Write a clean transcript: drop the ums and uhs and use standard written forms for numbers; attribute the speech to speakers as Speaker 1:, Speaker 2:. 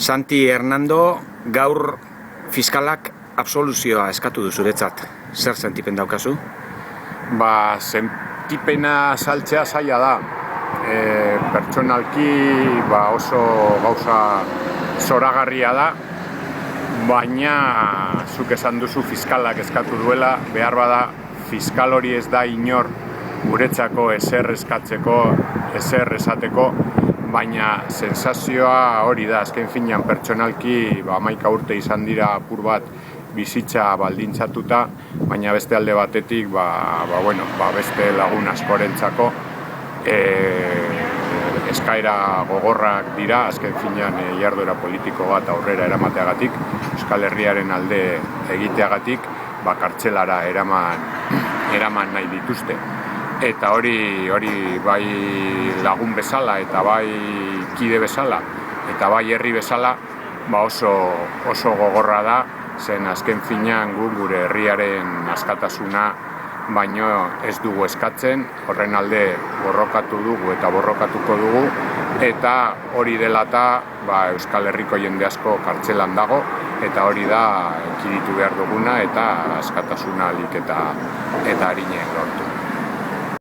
Speaker 1: Santi Hernando, gaur fiskalak absoluzioa eskatu du zuretzat. Zer sentipen daukazu?
Speaker 2: Sentipena saltzea zaila da. Pertsonalki oso gauza zoragarria da, baina zuk esan duzu fiskalak eskatu duela, behar bada fiskal hori ez da inor guretzako ezer eskatzeko, ezer esateko, baina sensazioa hori da, azken finean pertsonalki 11 urte izan dira apur bat bizitza baldintzatuta, baina beste alde batetik beste lagun askorentzako eskaera gogorrak dira, azken finean jarduera politiko bat aurrera eramateagatik, Euskal Herriaren alde egiteagatik, kartzelara eraman nahi dituzte. Eta hori bai lagun bezala eta bai kide bezala eta bai herri bezala oso gogorra da, zen azken finean gure herriaren askatasuna baino ez dugu eskatzen, horren alde borrokatu dugu eta borrokatuko dugu, eta hori dela eta Euskal Herriko jende asko kartzelan dago, eta hori da ekiditu behar duguna eta askatasuna ahalik eta arinen lortu.